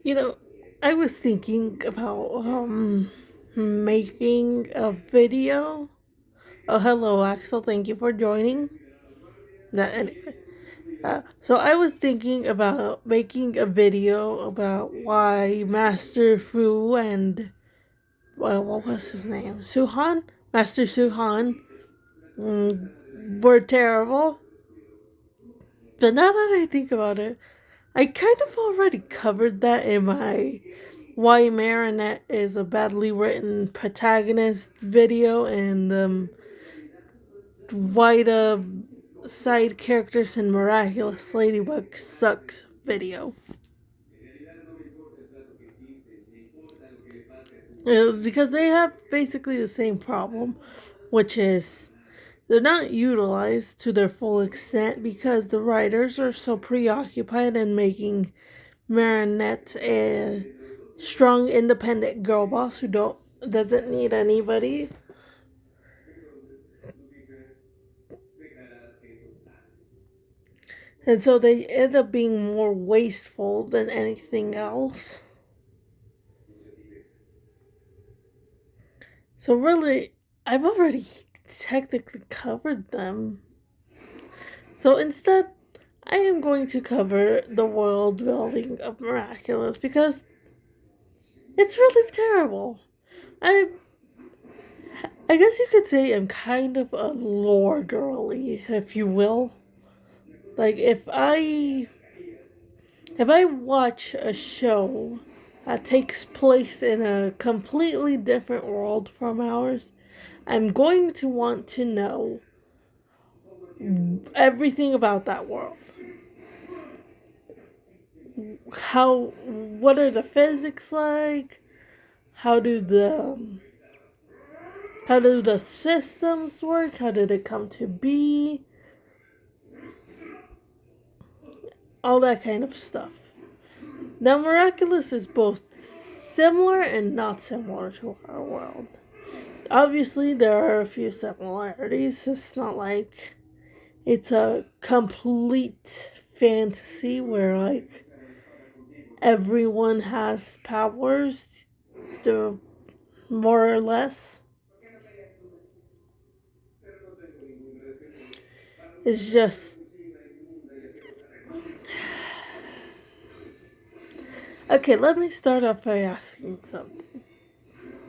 You know, I was thinking about making a video. Oh, hello, Axel. Thank you for joining. That anyway. So I was thinking about making a video about why Master Fu and what was his name? Suhan, Master Suhan, were terrible. But now that I think about it, I kind of already covered that in my why Marinette is a badly written protagonist video and why the side characters in Miraculous Ladybug sucks video. Because they have basically the same problem, which is they're not utilized to their full extent because the writers are so preoccupied in making Marinette a strong, independent girl boss who doesn't need anybody. And so they end up being more wasteful than anything else. So really, I've already technically covered them. So instead, I am going to cover the world building of Miraculous because it's really terrible. I I guess you could say I'm kind of a lore girly, if you will. Like if I watch a show that takes place in a completely different world from ours, I'm going to want to know everything about that world. What are the physics like? How do the how do the systems work? How did it come to be? All that kind of stuff. Now, Miraculous is both similar and not similar to our world. Obviously, there are a few similarities. It's not like it's a complete fantasy where, like, everyone has powers, more or less. It's just. Okay, let me start off by asking something.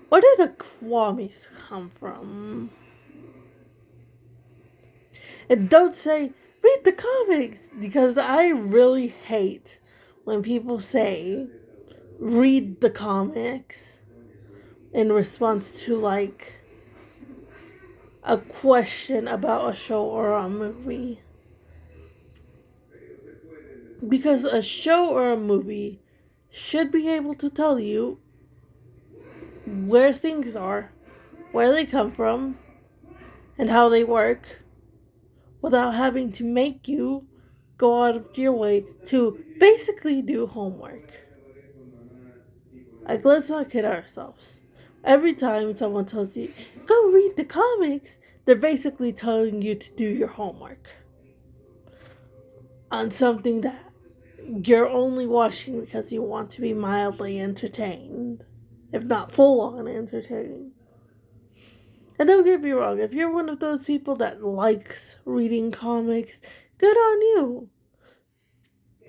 Where did the Kwamis come from? And don't say, read the comics, because I really hate when people say, read the comics in response to, like, a question about a show or a movie. Because a show or a movie should be able to tell you where things are, where they come from, and how they work without having to make you go out of your way to basically do homework. Like, let's not kid ourselves. Every time someone tells you, go read the comics, they're basically telling you to do your homework on something that you're only watching because you want to be mildly entertained, if not full on entertained. And don't get me wrong, if you're one of those people that likes reading comics, good on you.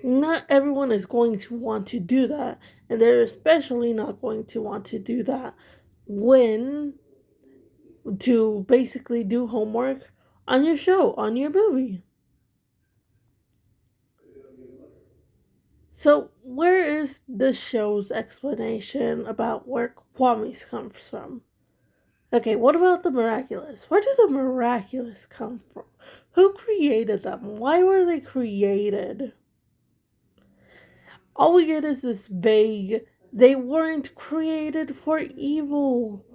Not everyone is going to want to do that, and they're especially not going to want to do that when to basically do homework on your show, on your movie. So, where is the show's explanation about where Kwamis comes from? Okay, what about the Miraculous? Where did the Miraculous come from? Who created them? Why were they created? All we get is this vague, they weren't created for evil.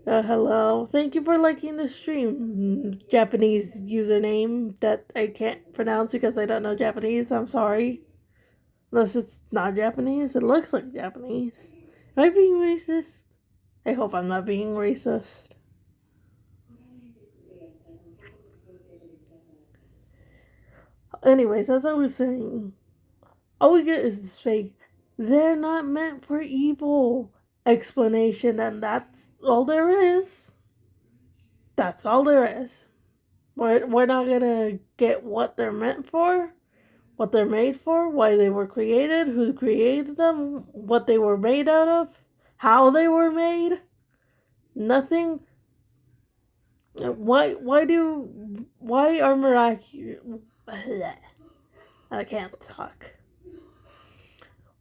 Hello. Thank you for liking the stream. Japanese username that I can't pronounce because I don't know Japanese. I'm sorry. Unless it's not Japanese. It looks like Japanese. Am I being racist? I hope I'm not being racist. Anyways, as I was saying, All we get is this fake, they're not meant for evil explanation, and that's all there is. That's all there is. We're not gonna get what they're meant for, what they're made for, why they were created, who created them, what they were made out of, how they were made. Nothing. Why are miraculous? I can't talk.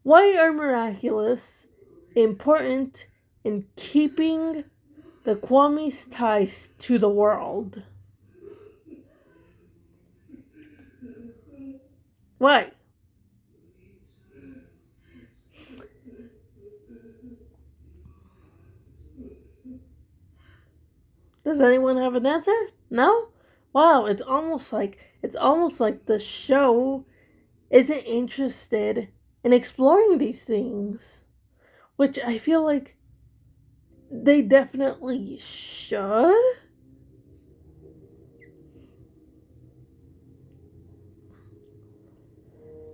Why are miraculous important in keeping the Kwame's ties to the world? Why? Does anyone have an answer? No? Wow, it's almost like the show isn't interested in exploring these things, which I feel like they definitely should.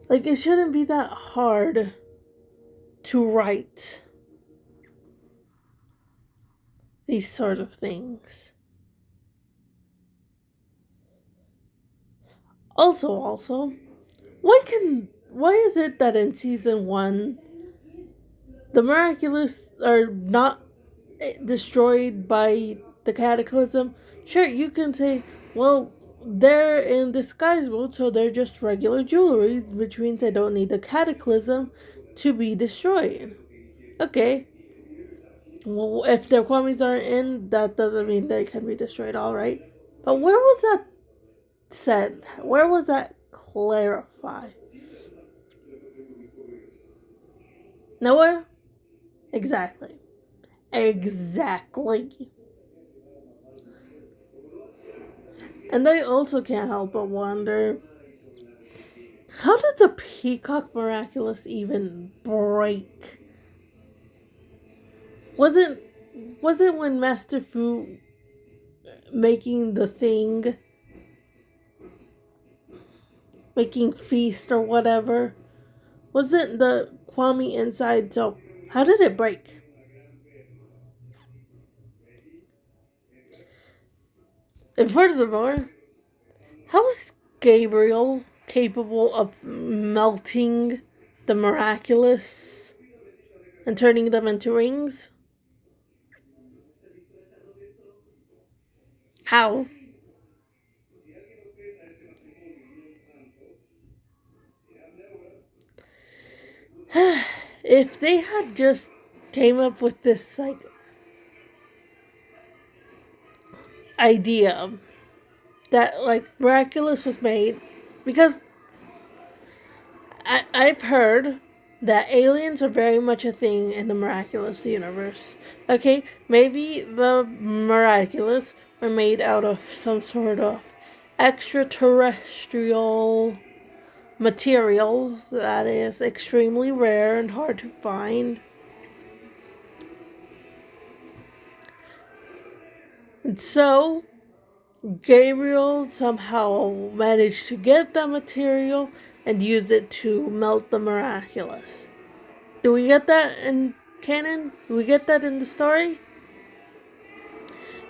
Like, it shouldn't be that hard to write these sort of things. Also, why is it that in season 1 the miraculous are not destroyed by the cataclysm? Sure, you can say, well, they're in disguise mode, so they're just regular jewelry, which means they don't need the cataclysm to be destroyed. Okay. Well, if their Kwamis aren't in, that doesn't mean they can be destroyed, alright? But where was that said? Where was that clarified? Nowhere? Exactly. Exactly. And I also can't help but wonder, how did the Peacock Miraculous even break? Wasn't wasn't when Master Fu making the thing, making feast or whatever? Wasn't the Kwame inside? So how did it break? And furthermore, how is Gabriel capable of melting the miraculous and turning them into rings? How? If they had just came up with this like idea that like miraculous was made, because I've heard that aliens are very much a thing in the miraculous universe. Okay, maybe the miraculous were made out of some sort of extraterrestrial material that is extremely rare and hard to find. And so Gabriel somehow managed to get that material and use it to melt the miraculous. Do we get that in canon? Do we get that in the story?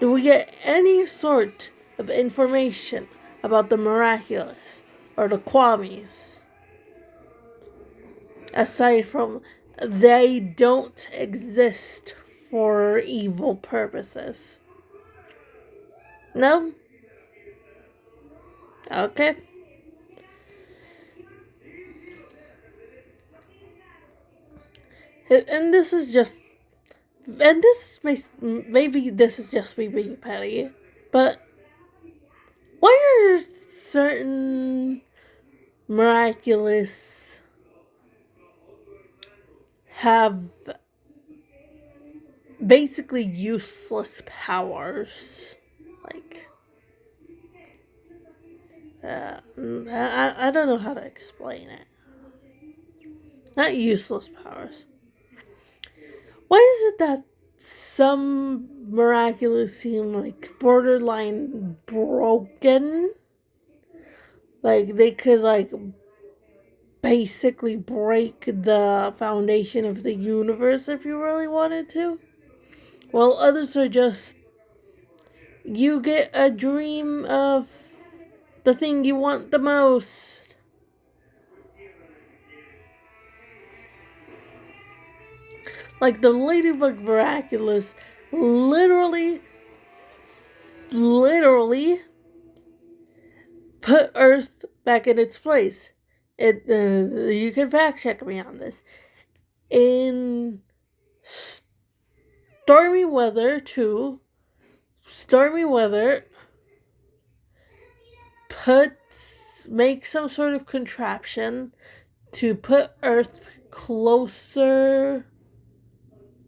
Do we get any sort of information about the miraculous or the Kwamis? Aside from they don't exist for evil purposes. No? Okay. And this is just, and this is maybe this is just me being petty, but why are certain miraculous have basically useless powers? Like, I don't know how to explain it. Not useless powers. Why is it that some miraculous seem like borderline broken? Like they could like basically break the foundation of the universe if you really wanted to. While others are just, you get a dream of the thing you want the most. Like the Ladybug Miraculous literally put Earth back in its place. You can fact check me on this. In stormy weather, make some sort of contraption to put Earth closer.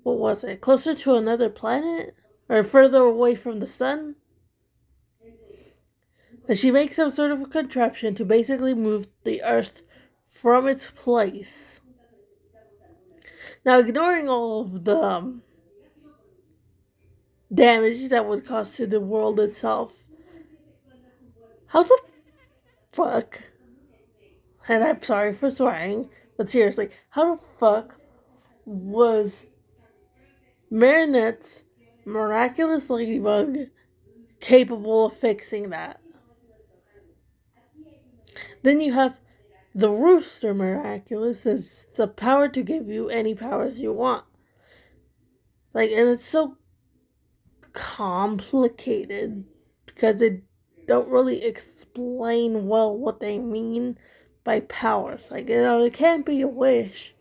What was it? Closer to another planet? Or further away from the sun? But she makes some sort of a contraption to basically move the Earth from its place. Now, ignoring all of the damage that would cause to the world itself, how the fuck, and I'm sorry for swearing, but seriously, how the fuck was Marinette's miraculous ladybug capable of fixing that? Then you have the rooster miraculous has the power to give you any powers you want. Like, and it's so complicated because it don't really explain well what they mean by powers. Like, it can't be a wish.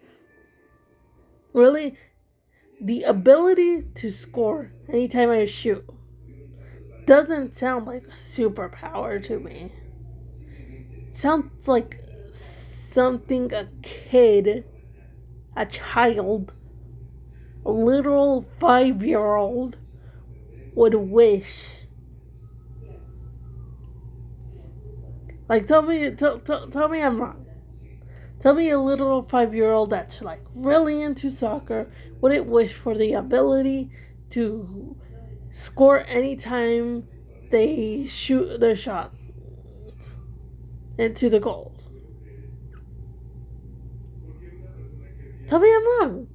Really, the ability to score anytime I shoot doesn't sound like a superpower to me. It sounds like something a child, a literal 5-year-old would wish. Like, tell me I'm wrong. Tell me a literal 5-year-old that's like really into soccer wouldn't wish for the ability to score anytime they shoot their shot into the goal. Tell me I'm wrong.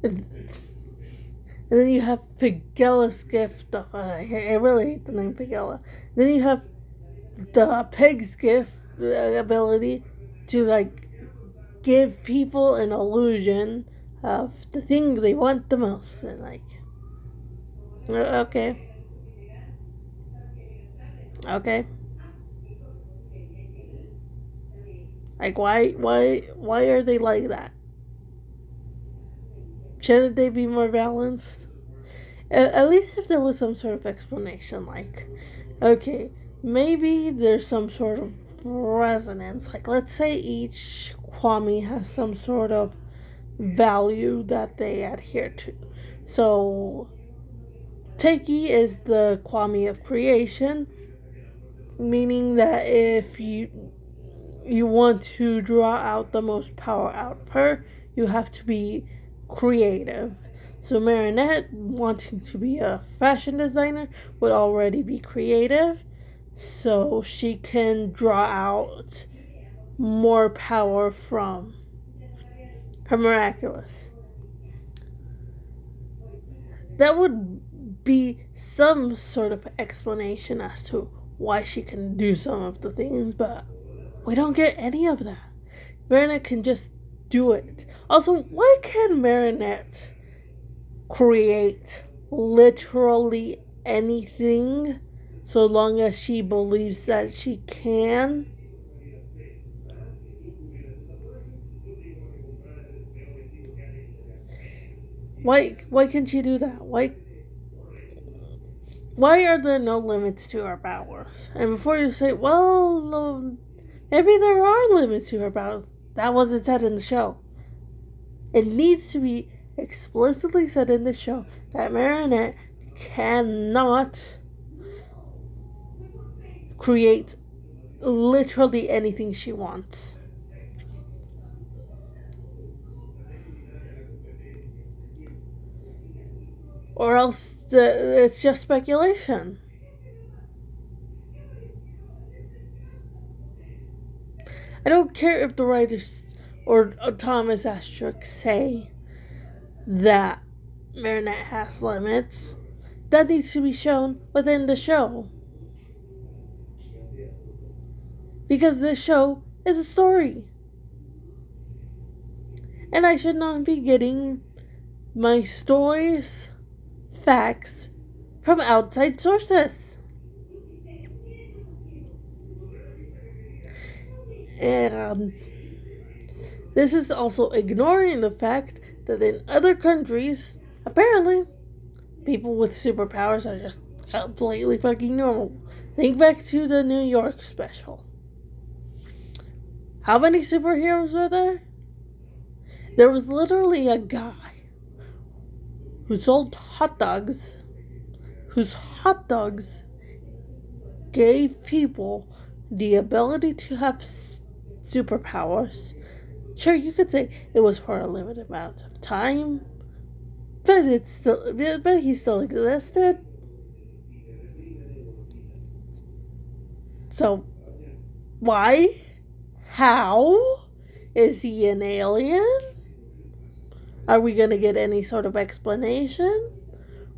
And then you have Pigella's gift. I really hate the name Pigella. Then you have the pig's gift ability to like give people an illusion of the thing they want the most, and like, okay, like why are they like that? Shouldn't they be more balanced? At least if there was some sort of explanation, like, okay, maybe there's some sort of resonance. Like, let's say each Kwame has some sort of value that they adhere to. So, Teki is the Kwame of creation, meaning that if you want to draw out the most power out of her, you have to be creative. So Marinette, wanting to be a fashion designer, would already be creative, so she can draw out more power from her miraculous. That would be some sort of explanation as to why she can do some of the things, but we don't get any of that. Marinette can just do it. Also, why can Marinette create literally anything so long as she believes that she can? Why can she do that? Why are there no limits to her powers? And before you say, well, maybe there are limits to her powers, that wasn't said in the show. It needs to be explicitly said in the show that Marinette cannot create literally anything she wants. or else it's just speculation. I don't care if the writers or Thomas Asterisk say that Marinette has limits. That needs to be shown within the show. Because this show is a story. And I should not be getting my stories, facts, from outside sources. And this is also ignoring the fact that in other countries, apparently, people with superpowers are just completely fucking normal. Think back to the New York special. How many superheroes were there? There was literally a guy who sold hot dogs, whose hot dogs gave people the ability to have superpowers. Sure, you could say it was for a limited amount of time, but he still existed. So, why? How? Is he an alien? Are we gonna get any sort of explanation?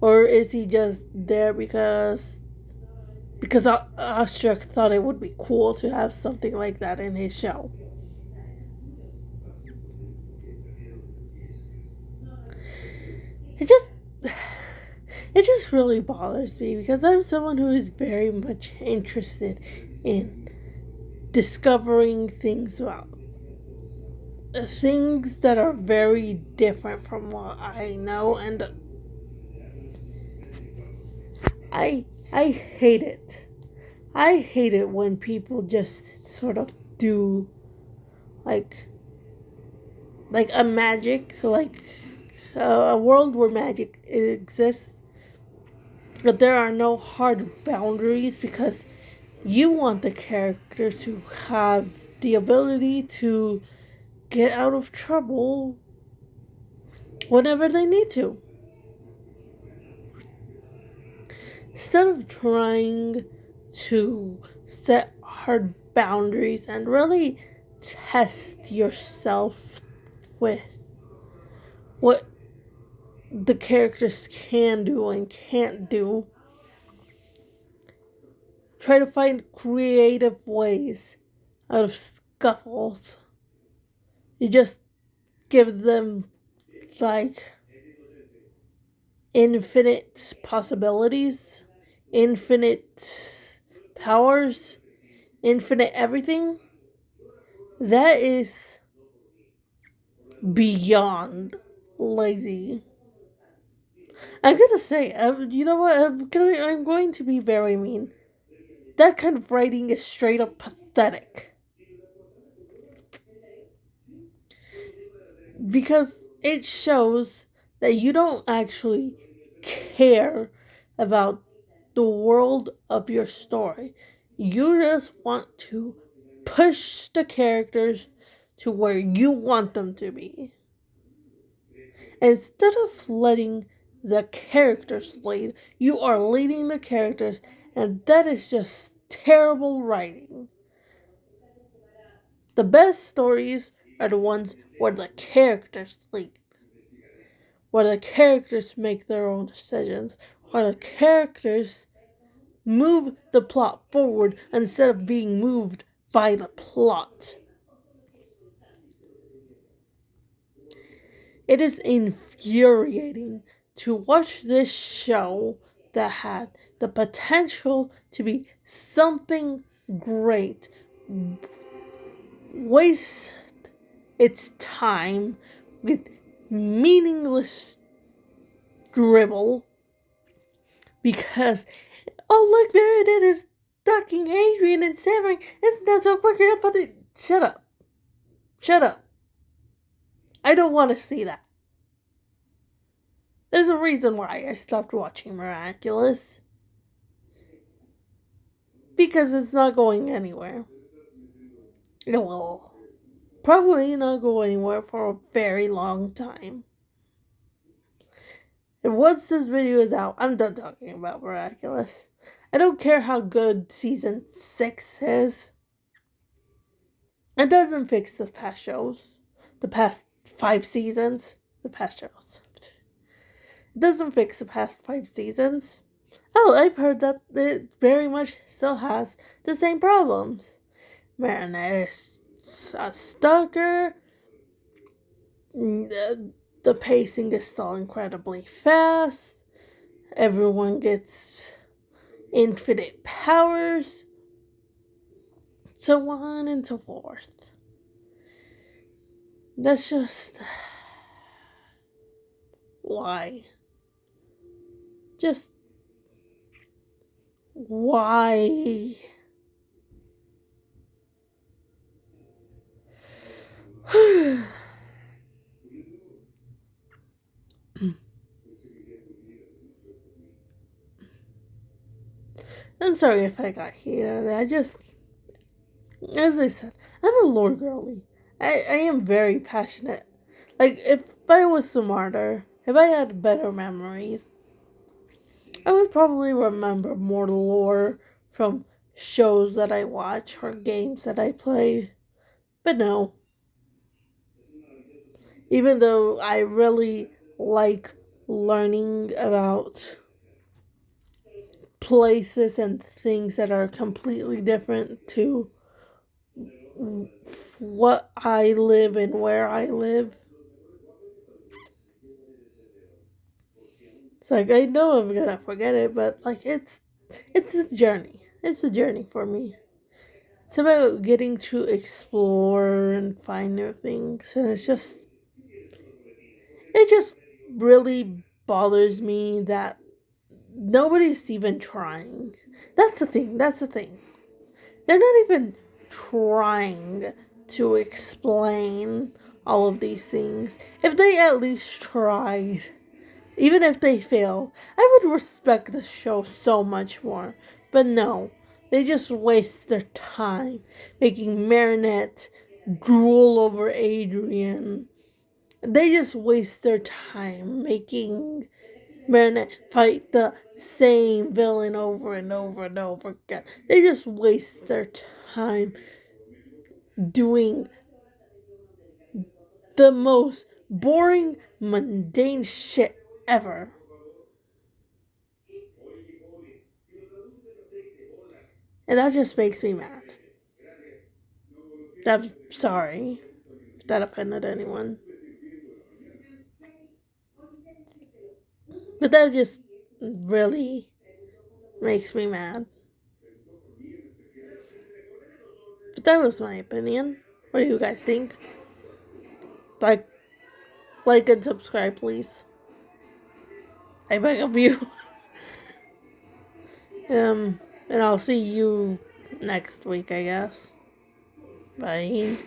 Or is he just there because Ostrich thought it would be cool to have something like that in his show? It just it just really bothers me because I'm someone who is very much interested in discovering things about things that are very different from what I know, and I hate it. I hate it when people just sort of do like a magic, like a world where magic exists, but there are no hard boundaries because you want the characters to have the ability to get out of trouble whenever they need to. Instead of trying to set hard boundaries and really test yourself with what the characters can do and can't do, try to find creative ways out of scuffles. You just give them like infinite possibilities, infinite powers, infinite everything. That is beyond lazy. I'm gonna say, you know what? I'm going to be very mean. That kind of writing is straight up pathetic. Because it shows that you don't actually care about the world of your story. You just want to push the characters to where you want them to be. Instead of letting the characters lead, you are leading the characters, and that is just terrible writing. The best stories are the ones where the characters lead, where the characters make their own decisions, where the characters move the plot forward instead of being moved by the plot. It is infuriating to watch this show that had the potential to be something great waste its time with meaningless dribble because, oh, look, there it is, ducking Adrian and Sam. Isn't that so freaking funny? Shut up. Shut up. I don't want to see that. There's a reason why I stopped watching Miraculous. Because it's not going anywhere. It will probably not go anywhere for a very long time. If once this video is out, I'm done talking about Miraculous. I don't care how good season 6 is. It doesn't fix the past shows. The past 5 seasons. The past shows. It doesn't fix the past 5 seasons. Oh, I've heard that it very much still has the same problems. Marinette is a stalker. The pacing is still incredibly fast. Everyone gets infinite powers. So on and so forth. That's just... why? Just... why? I'm sorry if I got heated. I just... as I said, I'm a lore girly. I am very passionate. Like, if I was smarter, if I had better memories, I would probably remember more lore from shows that I watch or games that I play. But no. Even though I really like learning about places and things that are completely different to what I live and where I live. It's like, I know I'm gonna forget it, but like it's a journey. It's a journey for me. It's about getting to explore and find new things, and it just really bothers me that nobody's even trying. That's the thing. They're not even trying to explain all of these things. If they at least tried, even if they fail, I would respect the show so much more. But no, they just waste their time making Marinette drool over Adrian. They just waste their time making Marinette fight the same villain over and over and over again. They just waste their time doing the most boring, mundane shit ever. And that just makes me mad. I'm sorry if that offended anyone. But that just really makes me mad. But that was my opinion. What do you guys think? Like, and subscribe, please. I beg of you. And I'll see you next week, I guess. Bye.